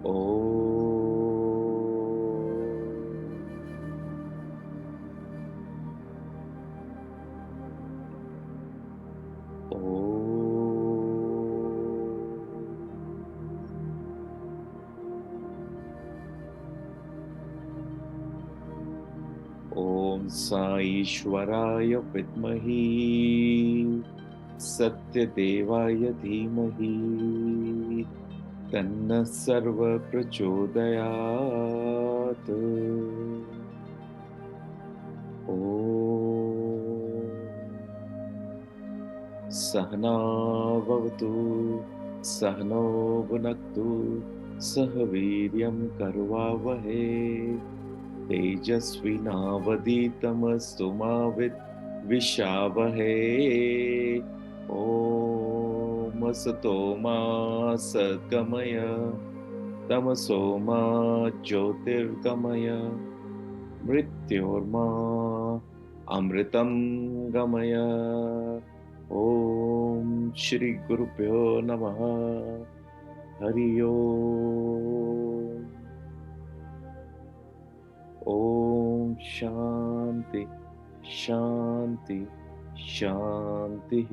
Om Sai Ishwaraya Vidmahi Satyadevaya Dhimahi Tanna Sarva Prachodayat. Om Sahna Bhavatu Sahno Bhunaktu Sahaviryam Karvavahe Tejasvinavaditamastu ma Vishavahe. Om Asato ma Satgamaya Tamaso ma Jyotirgamaya Mrityorma Amritam Gamaya. Om Shri Gurubhyo Namaha. Hari Om. Om Shanti Shanti Shanti.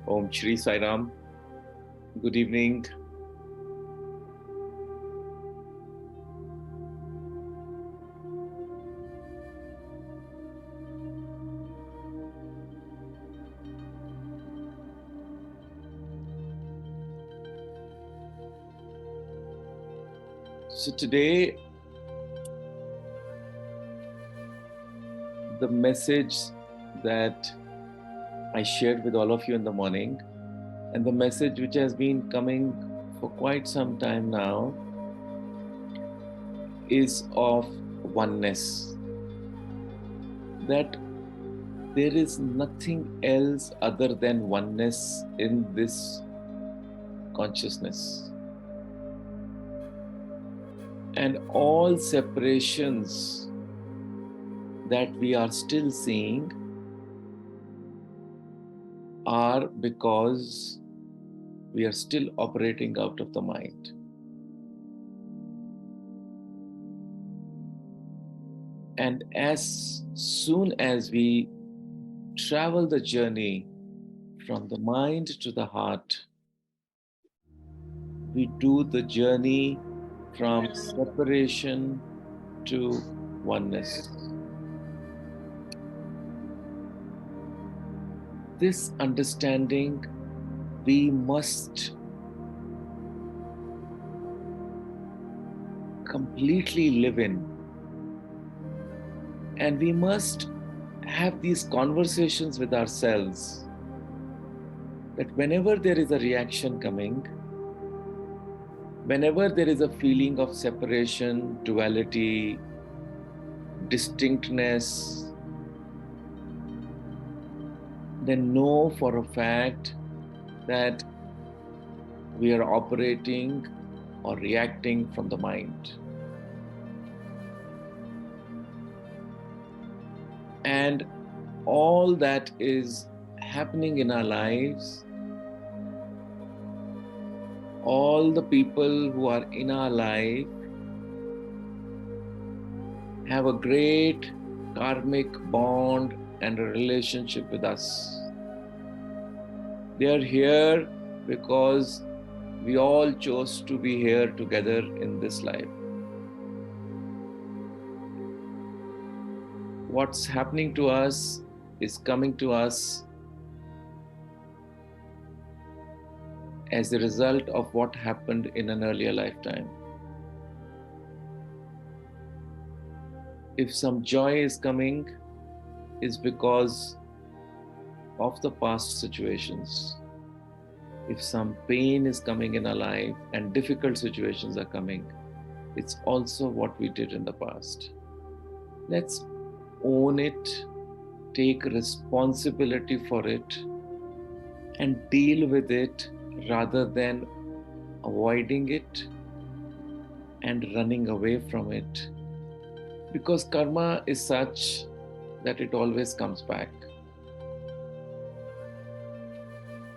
Om Shri Sai Ram. Good evening. So today, the message that I shared with all of you in the morning, and the message which has been coming for quite some time now, is of oneness. That there is nothing else other than oneness in this consciousness. And all separations that we are still seeing are because we are still operating out of the mind. And as soon as we travel the journey from the mind to the heart, we do the journey from separation to oneness. This understanding we must completely live in. And we must have these conversations with ourselves that whenever there is a reaction coming, whenever there is a feeling of separation, duality, distinctness, then know for a fact that we are operating or reacting from the mind. And all that is happening in our lives, all the people who are in our life have a great karmic bond and a relationship with us. They are here because we all chose to be here together in this life. What's happening to us is coming to us as a result of what happened in an earlier lifetime. If some joy is coming, it's because of the past situations. If some pain is coming in our life and difficult situations are coming, it's also what we did in the past. Let's own it, take responsibility for it, and deal with it rather than avoiding it and running away from it. Because karma is such that it always comes back.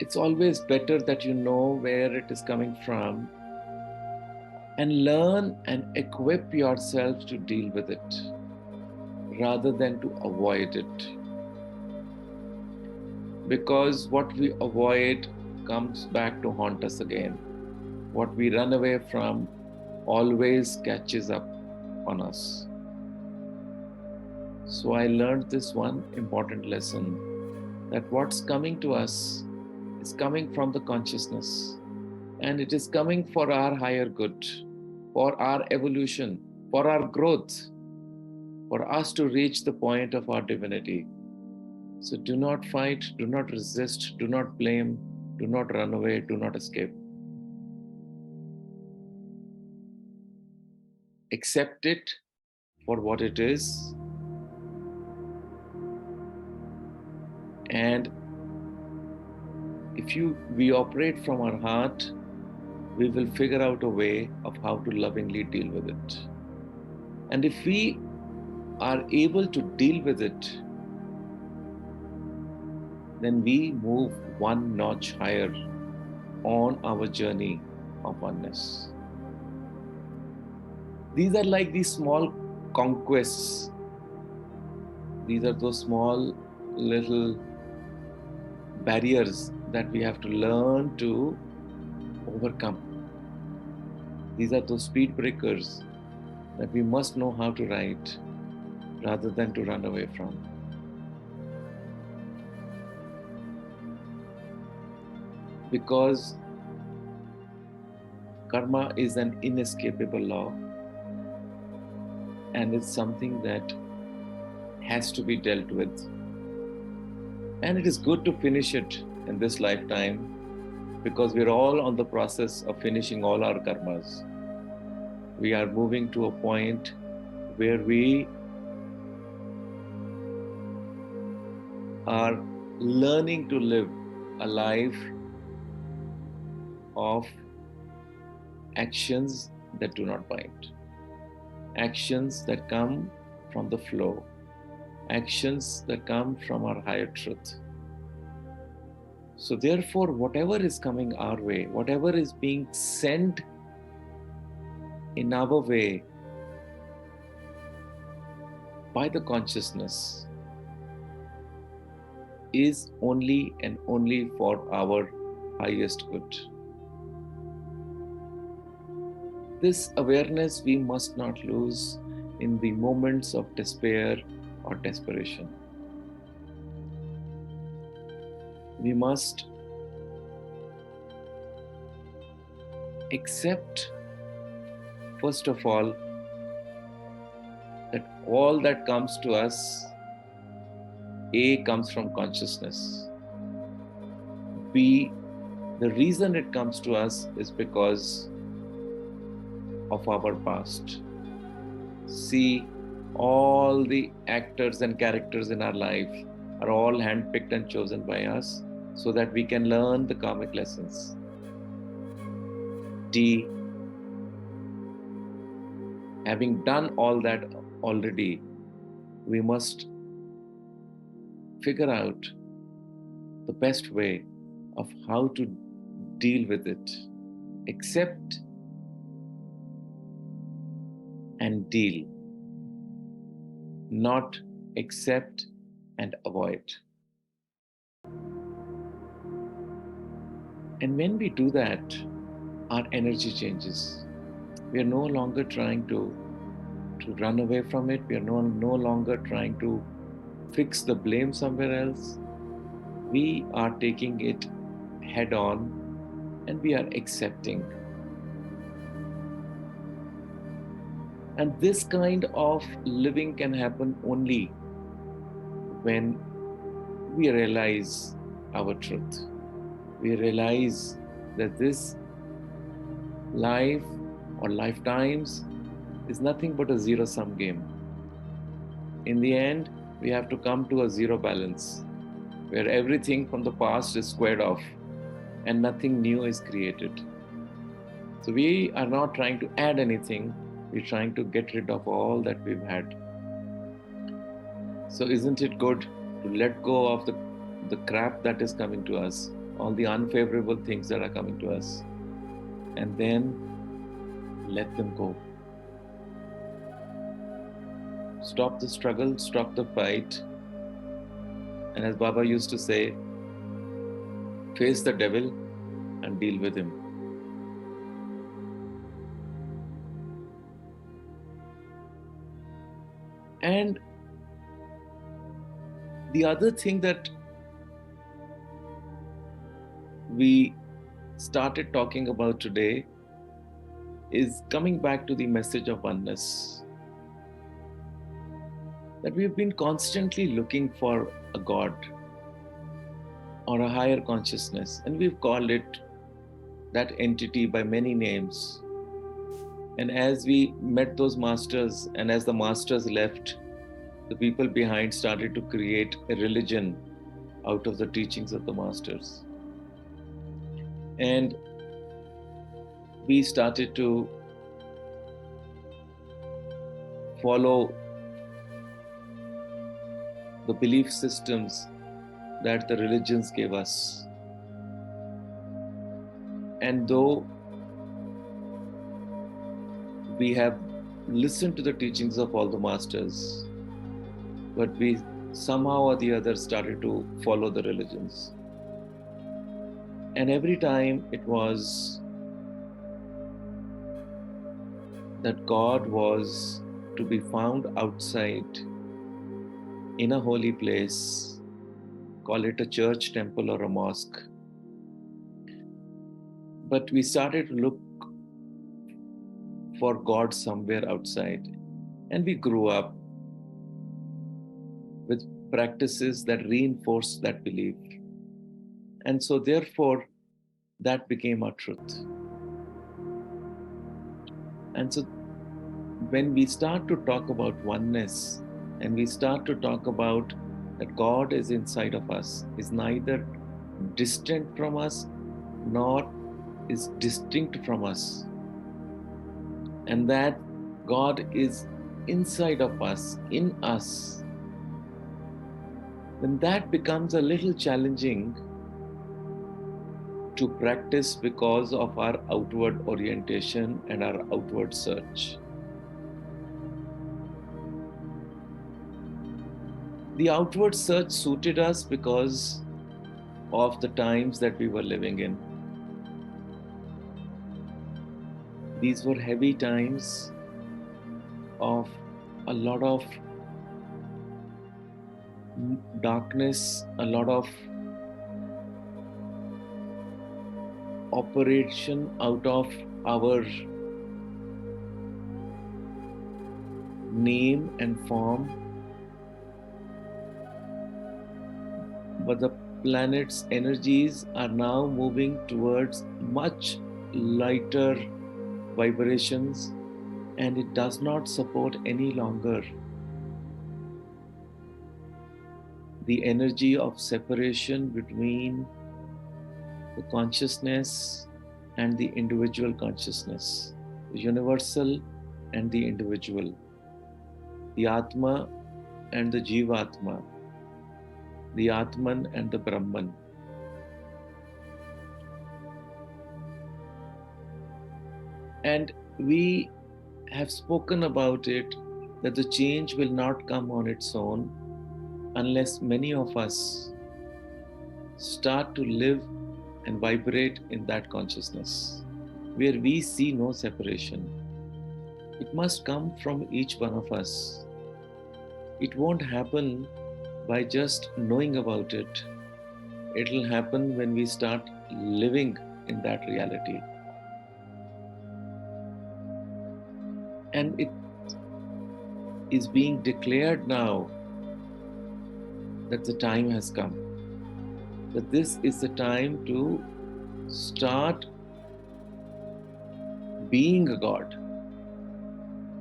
it's always better that you know where it is coming from and learn and equip yourself to deal with it rather than to avoid it. Because what we avoid comes back to haunt us again. What we run away from always catches up on us. So I learned this one important lesson, that what's coming to us is coming from the consciousness, and it is coming for our higher good, for our evolution, for our growth, for us to reach the point of our divinity. So do not fight, do not resist, do not blame, do not run away, do not escape. Accept it for what it is, and if we operate from our heart, we will figure out a way of how to lovingly deal with it. And if we are able to deal with it, then we move one notch higher on our journey of oneness. These are like these small conquests. These are those small little barriers that we have to learn to overcome. These are those speed breakers that we must know how to ride rather than to run away from. Because karma is an inescapable law, and it's something that has to be dealt with. And it is good to finish it in this lifetime, because we're all on the process of finishing all our karmas. We are moving to a point where we are learning to live a life of actions that do not bind, actions that come from the flow, actions that come from our higher truth. So therefore, whatever is coming our way, whatever is being sent in our way by the consciousness is only and only for our highest good. This awareness we must not lose in the moments of despair or desperation. We must accept, first of all, that all that comes to us, A, comes from consciousness. B, the reason it comes to us is because of our past. C, all the actors and characters in our life are all handpicked and chosen by us so that we can learn the karmic lessons. D, having done all that already, we must figure out the best way of how to deal with it. Accept and deal, not accept and avoid. And when we do that, our energy changes. We are no longer trying to run away from it. We are no longer trying to fix the blame somewhere else. We are taking it head on and we are accepting. And this kind of living can happen only when we realize our truth. We realize that this life or lifetimes is nothing but a zero-sum game. In the end, we have to come to a zero balance, where everything from the past is squared off and nothing new is created. So we are not trying to add anything, we're trying to get rid of all that we've had. So isn't it good to let go of the crap that is coming to us all the unfavorable things that are coming to us, and then let them go. Stop the struggle, stop the fight, and as Baba used to say, face the devil and deal with him. And the other thing that we started talking about today is coming back to the message of oneness. That we've been constantly looking for a God or a higher consciousness, and we've called it that entity by many names. And as we met those masters, and as the masters left, the people behind started to create a religion out of the teachings of the masters. And we started to follow the belief systems that the religions gave us. And though we have listened to the teachings of all the masters, but we somehow or the other started to follow the religions. And every time it was that God was to be found outside in a holy place, call it a church, temple, or a mosque. But we started to look for God somewhere outside. And we grew up with practices that reinforced that belief. And so therefore, that became our truth. And so when we start to talk about oneness, and we start to talk about that God is inside of us, is neither distant from us nor is distinct from us, and that God is inside of us, in us, then that becomes a little challenging to practice because of our outward orientation and our outward search. The outward search suited us because of the times that we were living in. These were heavy times of a lot of darkness, a lot of operation out of our name and form. But the planet's energies are now moving towards much lighter vibrations, and it does not support any longer the energy of separation between the consciousness and the individual consciousness, the universal and the individual, the Atma and the Jivatma, the Atman and the Brahman. And we have spoken about it, that the change will not come on its own unless many of us start to live and vibrate in that consciousness, where we see no separation. It must come from each one of us. It won't happen by just knowing about it. It'll happen when we start living in that reality. And it is being declared now that the time has come, that this is the time to start being a God,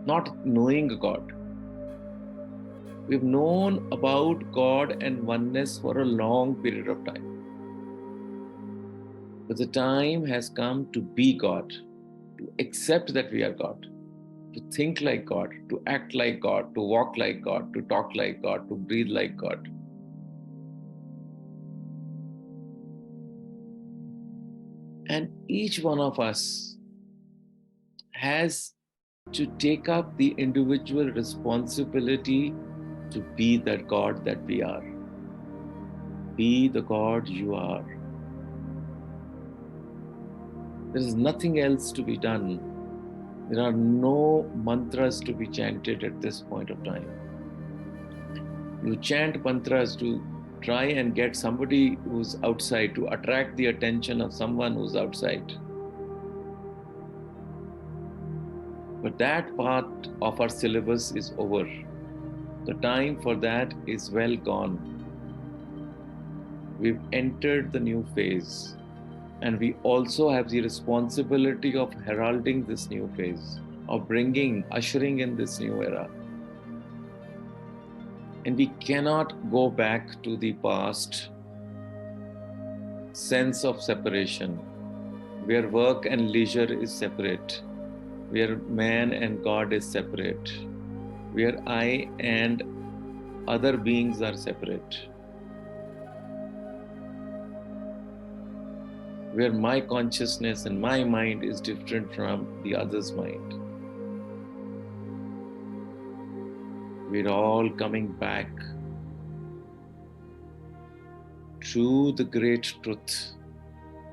not knowing a God. We've known about God and oneness for a long period of time. But the time has come to be God, to accept that we are God, to think like God, to act like God, to walk like God, to talk like God, to breathe like God. And each one of us has to take up the individual responsibility to be that God that we are. Be the God you are. There is nothing else to be done. There are no mantras to be chanted at this point of time. You chant mantras to try and get somebody who's outside, to attract the attention of someone who's outside. But that part of our syllabus is over. The time for that is well gone. We've entered the new phase, and we also have the responsibility of heralding this new phase, of ushering in this new era. And we cannot go back to the past sense of separation, where work and leisure is separate, where man and God is separate, where I and other beings are separate, where my consciousness and my mind is different from the other's mind. We're all coming back to the great truth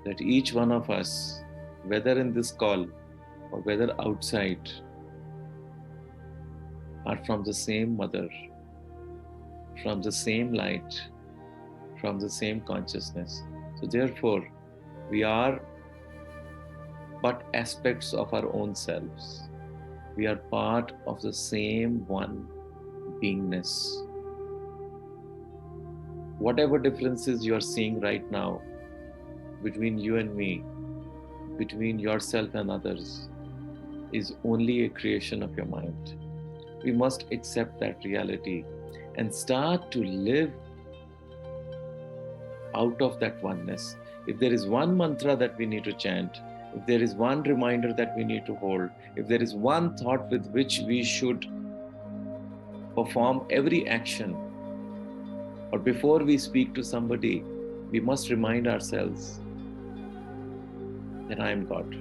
that each one of us, whether in this call or whether outside, are from the same mother, from the same light, from the same consciousness. So therefore, we are but aspects of our own selves. We are part of the same one beingness. Whatever differences you are seeing right now between you and me, between yourself and others, is only a creation of your mind. We must accept that reality and start to live out of that oneness. If there is one mantra that we need to chant, if there is one reminder that we need to hold, if there is one thought with which we should perform every action, or before we speak to somebody, we must remind ourselves that I am God.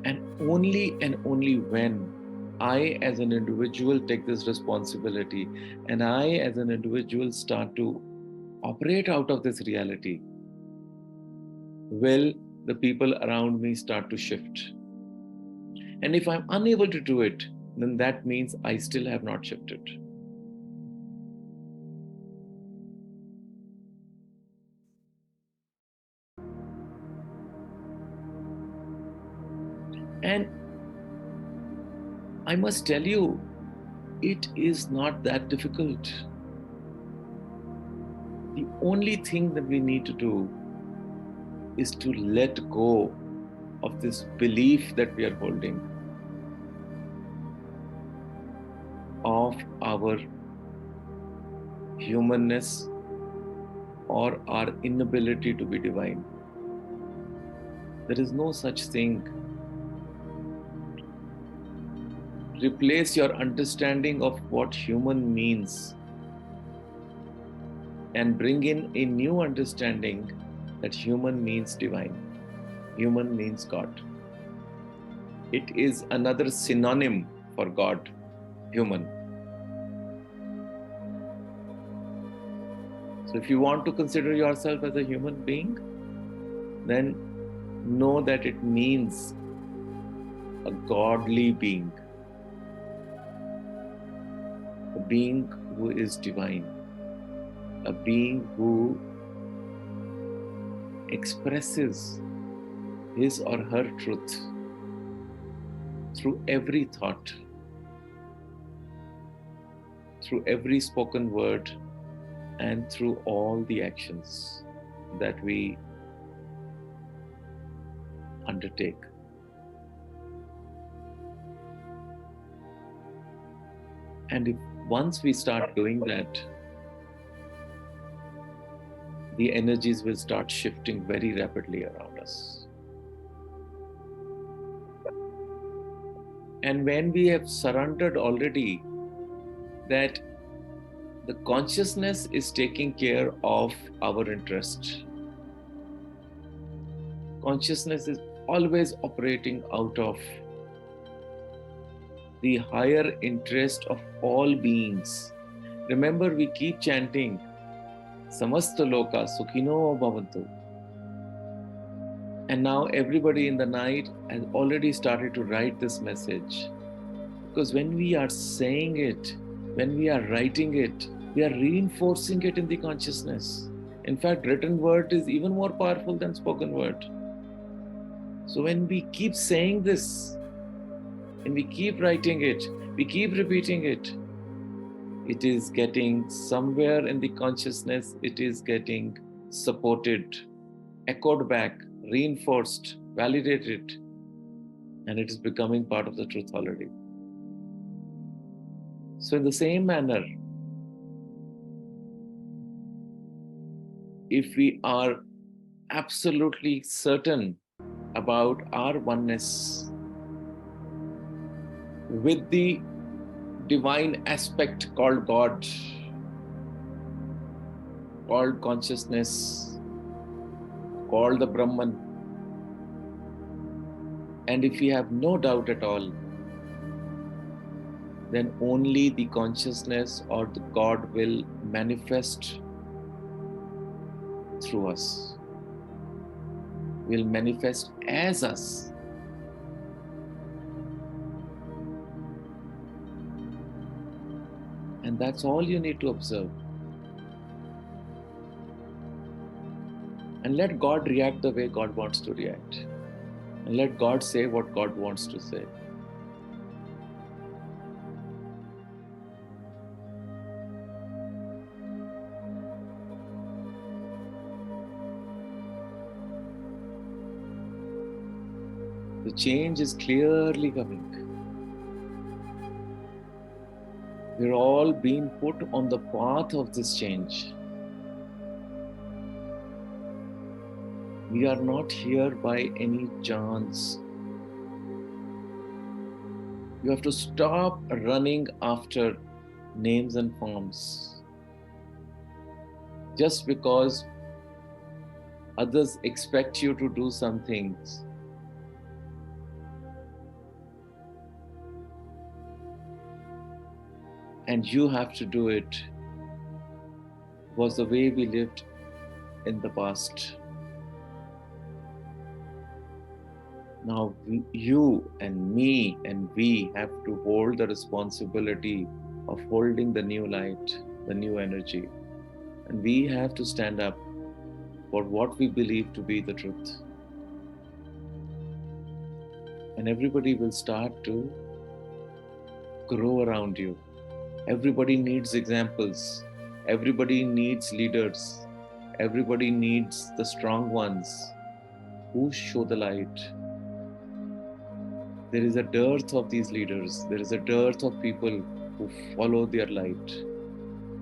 And only when I as an individual take this responsibility and I as an individual start to operate out of this reality, will the people around me start to shift. And if I'm unable to do it, then that means I still have not shifted. And I must tell you, it is not that difficult. The only thing that we need to do is to let go of this belief that we are holding of our humanness or our inability to be divine. There is no such thing. Replace your understanding of what human means and bring in a new understanding that human means divine. Human means God. It is another synonym for God, human. So if you want to consider yourself as a human being, then know that it means a godly being, a being who is divine, a being who expresses his or her truth through every thought, through every spoken word, and through all the actions that we undertake. And if once we start doing that, the energies will start shifting very rapidly around us. And when we have surrendered already that The consciousness is taking care of our interest. Consciousness is always operating out of the higher interest of all beings. Remember, we keep chanting, Samasta Loka Sukhino Bhavantu. And now everybody in the night has already started to write this message. Because when we are saying it, when we are writing it, we are reinforcing it in the consciousness. In fact, written word is even more powerful than spoken word. So when we keep saying this, and we keep writing it, we keep repeating it, it is getting somewhere in the consciousness, it is getting supported, echoed back, reinforced, validated, and it is becoming part of the truth already. So in the same manner, if we are absolutely certain about our oneness with the divine aspect called God, called consciousness, called the Brahman, and if we have no doubt at all, then only the consciousness or the God will manifest through us, will manifest as us. And that's all you need to observe. And let God react the way God wants to react. And let God say what God wants to say. The change is clearly coming. We're all being put on the path of this change. We are not here by any chance. You have to stop running after names and forms just because others expect you to do some things. And you have to do it, was the way we lived in the past. Now you and me and we have to hold the responsibility of holding the new light, the new energy. And we have to stand up for what we believe to be the truth. And everybody will start to grow around you. Everybody needs examples. Everybody needs leaders. Everybody needs the strong ones who show the light. There is a dearth of these leaders. There is a dearth of people who follow their light,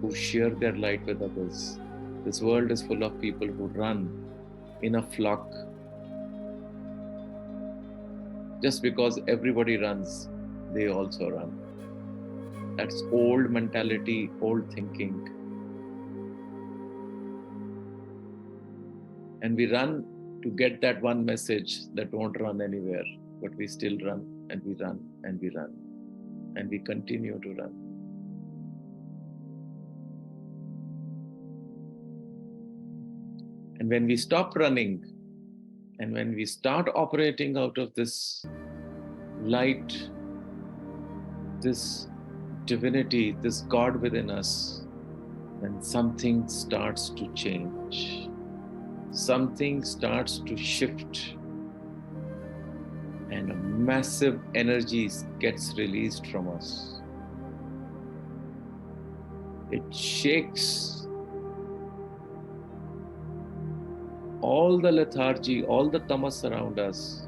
who share their light with others. This world is full of people who run in a flock. Just because everybody runs, they also run. That's old mentality, old thinking. And we run to get that one message that won't run anywhere, but we still run and we run and we run and we continue to run. And when we stop running and when we start operating out of this light, this divinity, this God within us, then something starts to change. Something starts to shift. And a massive energy gets released from us. It shakes all the lethargy, all the tamas around us,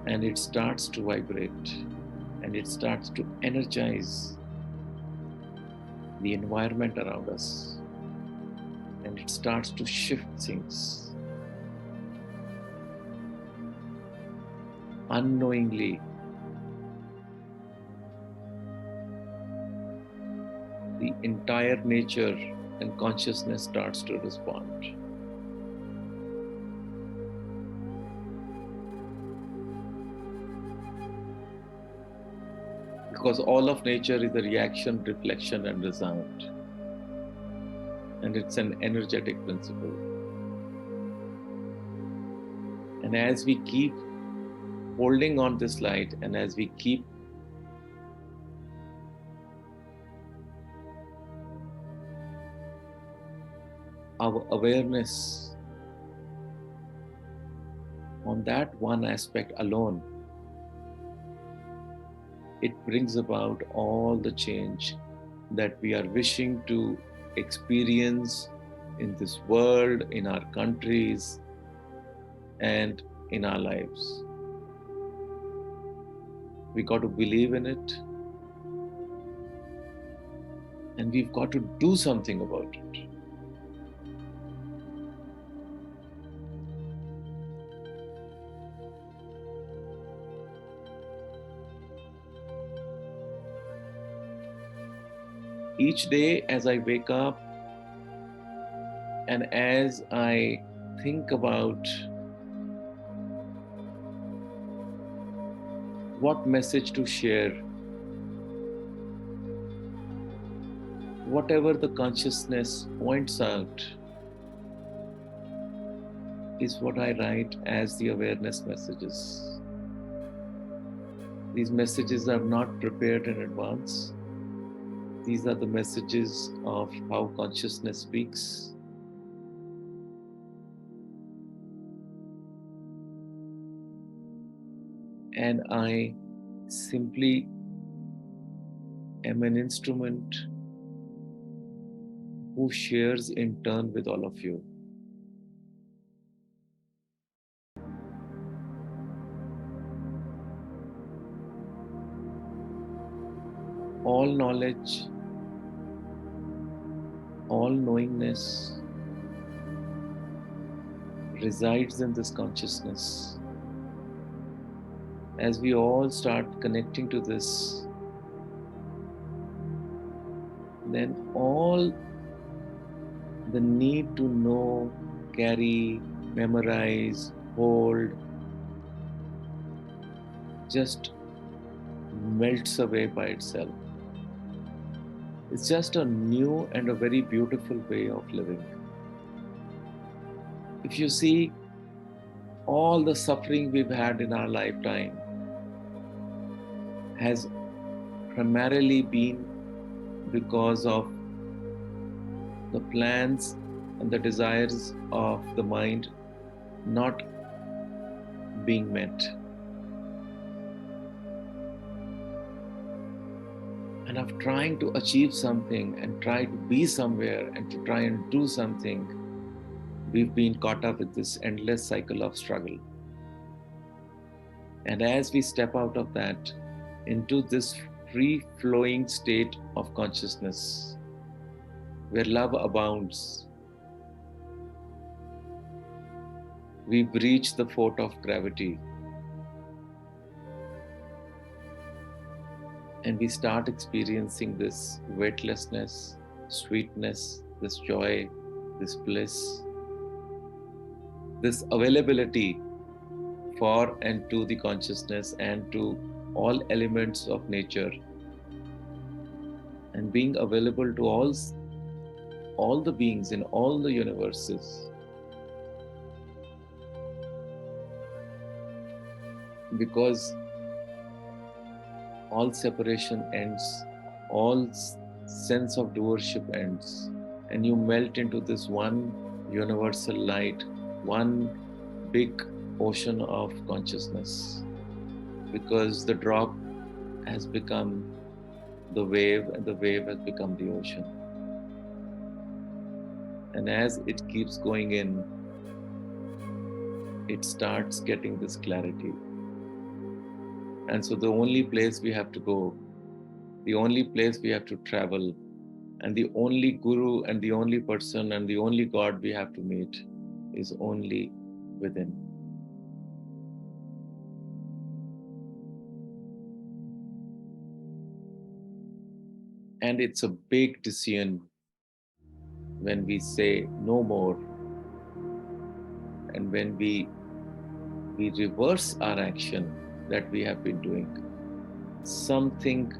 and it starts to vibrate, and it starts to energize the environment around us, and it starts to shift things. Unknowingly, the entire nature and consciousness starts to respond. Because all of nature is a reaction, reflection, and result. And it's an energetic principle. And as we keep holding on this light, and as we keep our awareness on that one aspect alone, it brings about all the change that we are wishing to experience in this world, in our countries, and in our lives. We got to believe in it, and we've got to do something about it. Each day as I wake up and as I think about what message to share, whatever the consciousness points out is what I write as the awareness messages. These messages are not prepared in advance. These are the messages of how consciousness speaks. And I simply am an instrument who shares in turn with all of you. All knowledge, all knowingness resides in this consciousness. As we all start connecting to this, then all the need to know, carry, memorize, hold, just melts away by itself. It's just a new and a very beautiful way of living. If you see all the suffering we've had in our lifetime has primarily been because of the plans and the desires of the mind not being met. And of trying to achieve something and try to be somewhere and to try and do something, we've been caught up with this endless cycle of struggle. And as we step out of that into this free-flowing state of consciousness, where love abounds, we breach the fort of gravity and we start experiencing this weightlessness, sweetness, this joy, this bliss, this availability for and to the consciousness and to all elements of nature, and being available to all the beings in all the universes. Because all separation ends, all sense of doership ends, and you melt into this one universal light, one big ocean of consciousness. Because the drop has become the wave, and the wave has become the ocean. And as it keeps going in, it starts getting this clarity. And so the only place we have to go, the only place we have to travel, and the only guru and the only person and the only God we have to meet is only within. And it's a big decision when we say no more, and when we reverse our action that we have been doing. Something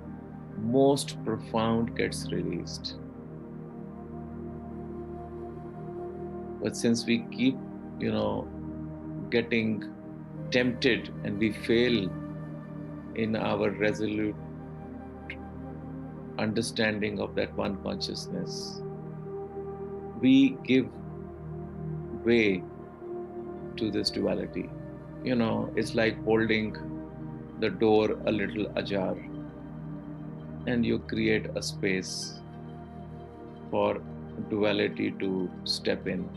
most profound gets released. But since we keep, getting tempted and we fail in our resolute understanding of that one consciousness, we give way to this duality. It's like holding the door a little ajar, and you create a space for duality to step in.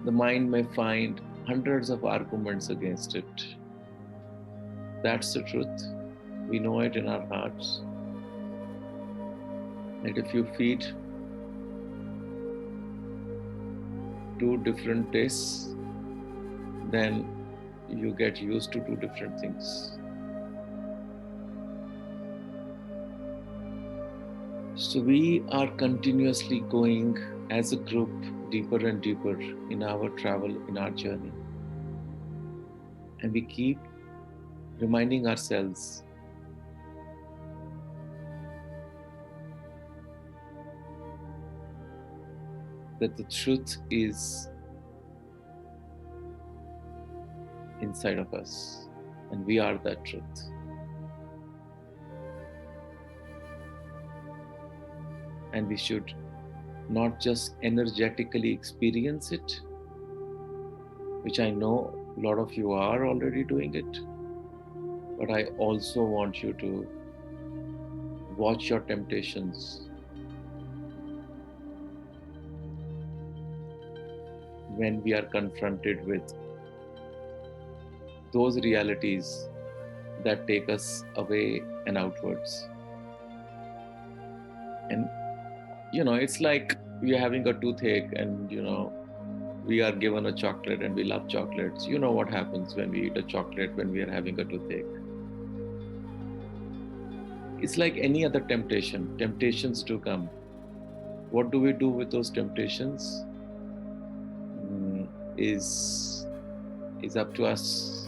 The mind may find hundreds of arguments against it. That's the truth. We know it in our hearts. That if you feed two different tastes, then you get used to two different things. So we are continuously going as a group deeper and deeper in our travel, in our journey. And we keep reminding ourselves that the truth is inside of us, and we are that truth. And we should not just energetically experience it, which I know a lot of you are already doing it, but I also want you to watch your temptations. When we are confronted with those realities that take us away and outwards. And it's like we are having a toothache, and we are given a chocolate and we love chocolates. You know what happens when we eat a chocolate when we are having a toothache. It's like any other temptation. Temptations do come. What do we do with those temptations is up to us.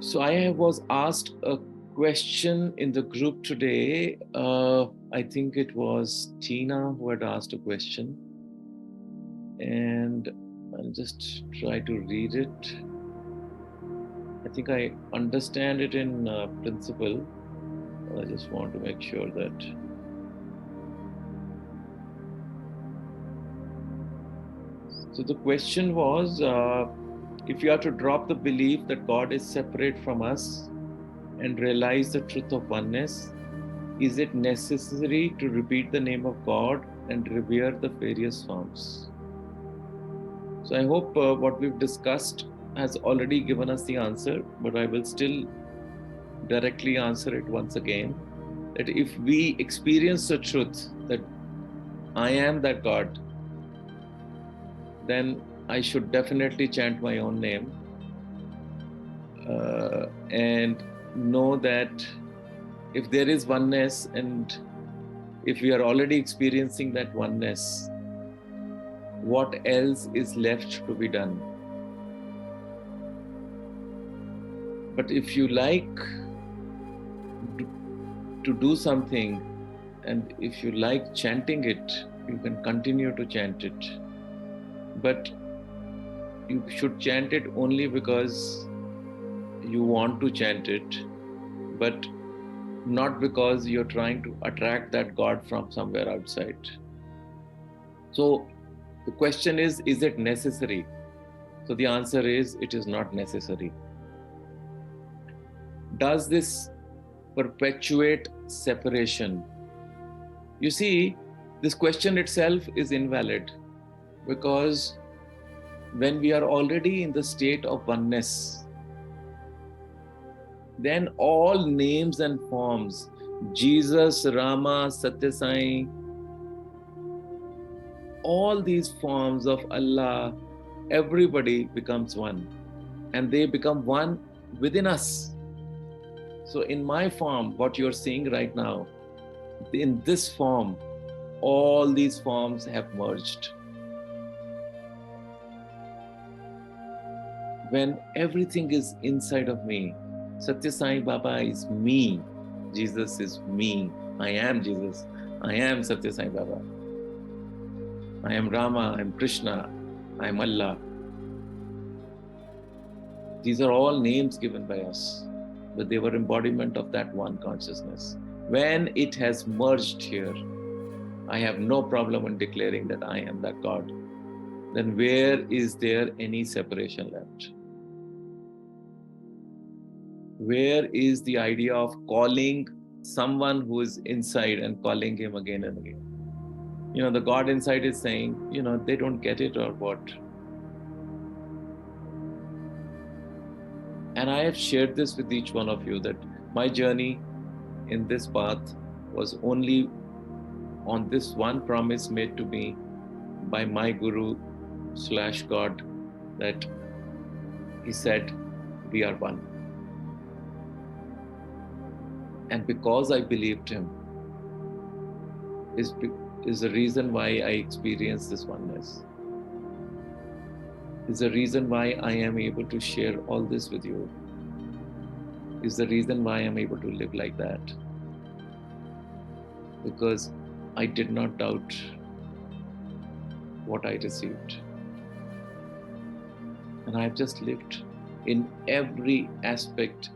So I was asked a question in the group today. I think it was Tina who had asked a question, and I'll just try to read it. I think I understand it in principle. I just want to make sure that so the question was, if you are to drop the belief that God is separate from us and realize the truth of oneness, is it necessary to repeat the name of God and revere the various forms? So I hope what we've discussed has already given us the answer, but I will still directly answer it once again. That if we experience the truth that I am that God, then I should definitely chant my own name and know that if there is oneness, and if we are already experiencing that oneness, what else is left to be done? But if you like to do something, and if you like chanting it, you can continue to chant it. But you should chant it only because you want to chant it, but not because you're trying to attract that God from somewhere outside. So the question is it necessary? So the answer is, it is not necessary. Does this perpetuate separation? You see, this question itself is invalid, because when we are already in the state of oneness, then all names and forms, Jesus, Rama, Satya Sai, all these forms of Allah, everybody becomes one. and they become one within us. So in my form, what you're seeing right now, in this form, all these forms have merged. When everything is inside of me, Satya Sai Baba is me, Jesus is me, I am Jesus, I am Satya Sai Baba, I am Rama, I am Krishna, I am Allah. These are all names given by us, but they were embodiment of that one consciousness. When it has merged here, I have no problem in declaring that I am that God. Then where is there any separation left? Where is the idea of calling someone who is inside and calling him again and again? The God inside is saying, they don't get it or what? And I have shared this with each one of you that my journey in this path was only on this one promise made to me by my Guru / God, that he said, we are one. And because I believed him is the reason why I experienced this oneness. Is the reason why I am able to share all this with you. Is the reason why I am able to live like that. Because I did not doubt what I received. And I have just lived in every aspect.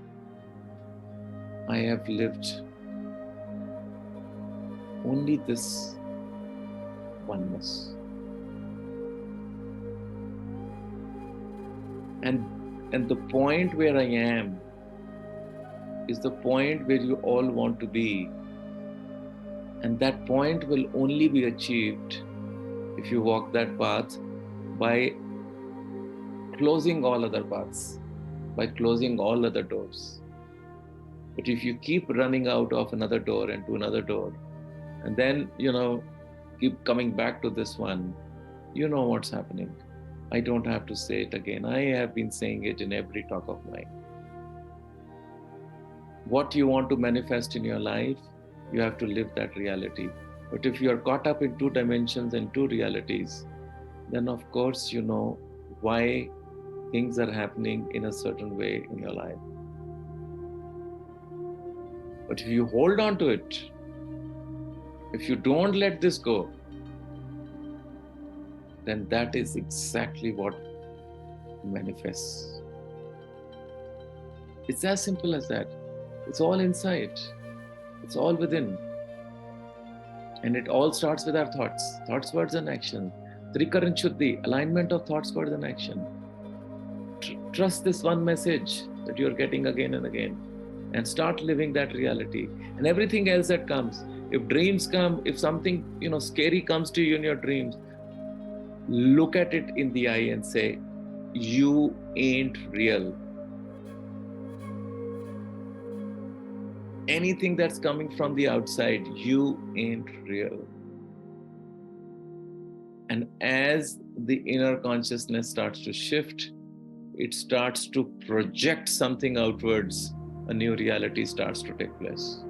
I have lived only this oneness. And the point where I am is the point where you all want to be. And that point will only be achieved if you walk that path by closing all other paths, by closing all other doors. But if you keep running out of another door and to another door, and then, keep coming back to this one, you know what's happening. I don't have to say it again. I have been saying it in every talk of mine. What you want to manifest in your life, you have to live that reality. But if you are caught up in 2 dimensions and 2 realities, then of course you know why things are happening in a certain way in your life. But if you hold on to it, if you don't let this go, then that is exactly what manifests. It's as simple as that. It's all inside. It's all within. And it all starts with our thoughts, words, and action. Trikaran Shuddhi, alignment of thoughts, words, and action. Trust this one message that you're getting again and again, and start living that reality. And everything else that comes, if dreams come, if something scary comes to you in your dreams, look at it in the eye and say, you ain't real. Anything that's coming from the outside, you ain't real. And as the inner consciousness starts to shift, it starts to project something outwards. A new reality starts to take place.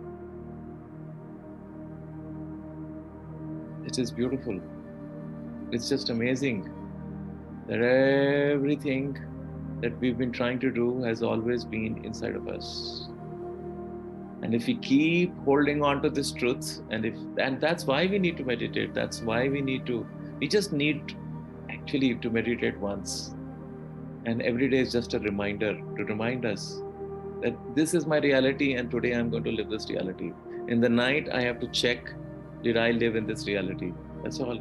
It is beautiful. It's just amazing that everything that we've been trying to do has always been inside of us. And if we keep holding on to this truth, and that's why we need to meditate. That's why we just need actually to meditate once. And every day is just a reminder to remind us that this is my reality and today I'm going to live this reality. In the night, I have to check, did I live in this reality? That's all.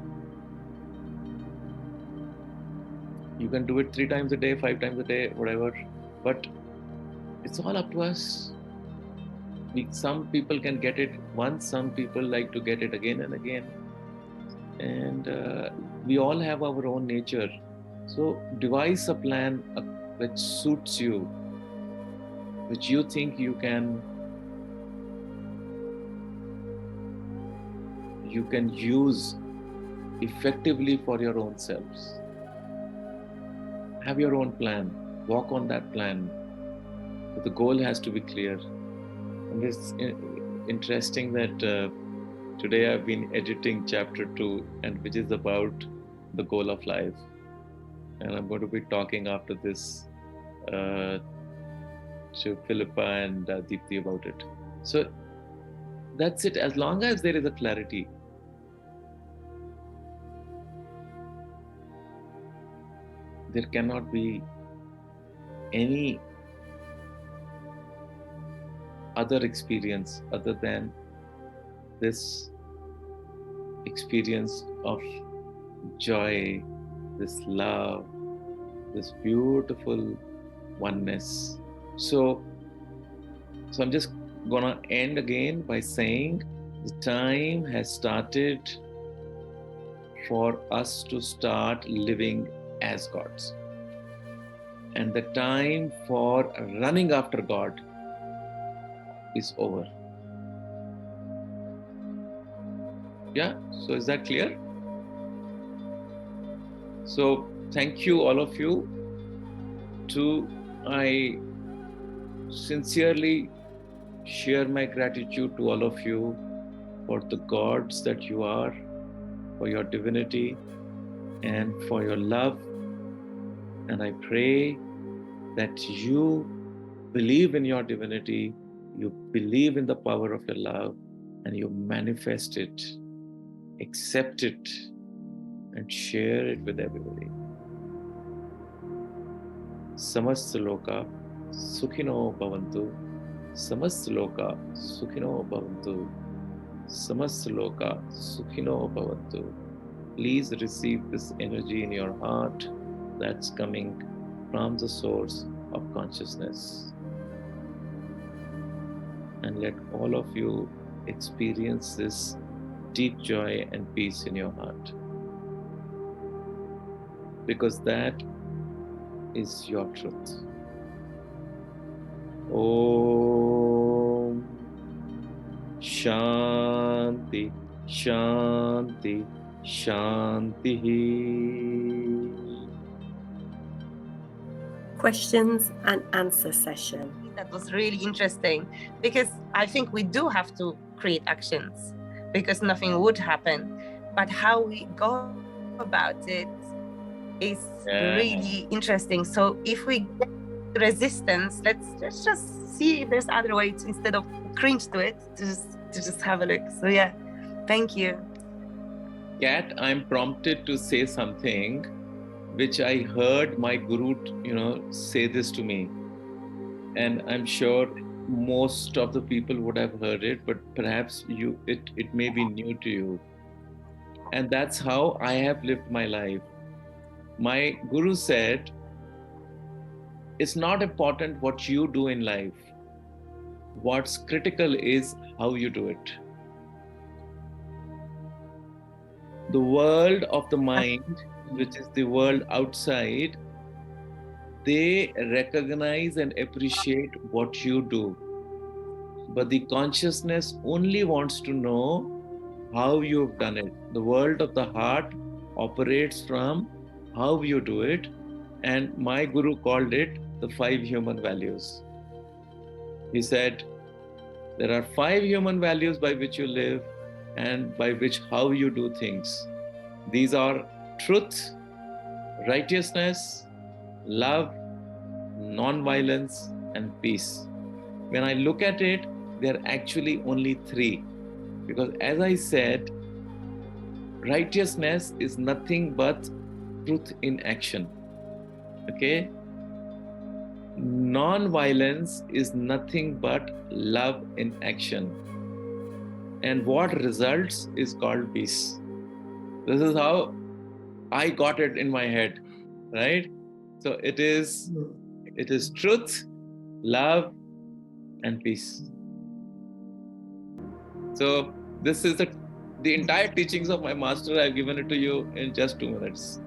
You can do it 3 times a day, 5 times a day, whatever. But it's all up to us. Some people can get it once, some people like to get it again and again. And we all have our own nature. So devise a plan which suits you, which you think you can use effectively for your own selves. Have your own plan. walk on that plan. But the goal has to be clear. And it's interesting that today I've been editing chapter 2, and which is about the goal of life. And I'm going to be talking after this to Philippa and Deepthi about it. So that's it. As long as there is a clarity, there cannot be any other experience other than this experience of joy, this love, this beautiful oneness. So I'm just gonna end again by saying the time has started for us to start living as gods. And the time for running after God is over. Yeah, so is that clear? So thank you, all of you. I sincerely share my gratitude to all of you for the gods that you are, for your divinity, and for your love. And I pray that you believe in your divinity, you believe in the power of your love, and you manifest it, accept it, and share it with everybody. Samast loka sukhino bhavantu. Samast loka sukhino bhavantu. Samast loka sukhino bhavantu. Please receive this energy in your heart that's coming from the source of consciousness. And let all of you experience this deep joy and peace in your heart. Because that is your truth. Om Shanti Shanti Shanti. Questions and answer session. That was really interesting, because I think we do have to create actions, because nothing would happen. But how we go about it is really interesting. So if we get resistance, let's just see if there's other ways instead of cringe to it, to just have a look. So yeah, thank you. Kat, I'm prompted to say something which I heard my guru, say this to me. And I'm sure most of the people would have heard it, but perhaps it may be new to you. And that's how I have lived my life. My guru said, it's not important what you do in life. What's critical is how you do it. The world of the mind, which is the world outside, they recognize and appreciate what you do. But the consciousness only wants to know how you've done it. The world of the heart operates from how you do it. And my guru called it the 5 human values. He said, there are 5 human values by which you live and by which how you do things. These are truth, righteousness, love, non-violence, and peace. When I look at it, there are actually only 3. Because as I said, righteousness is nothing but truth in action. Okay? Non-violence is nothing but love in action. And what results is called peace. This is how I got it in my head, right? So it is truth, love, and peace. So this is the entire teachings of my master. I've given it to you in just 2 minutes.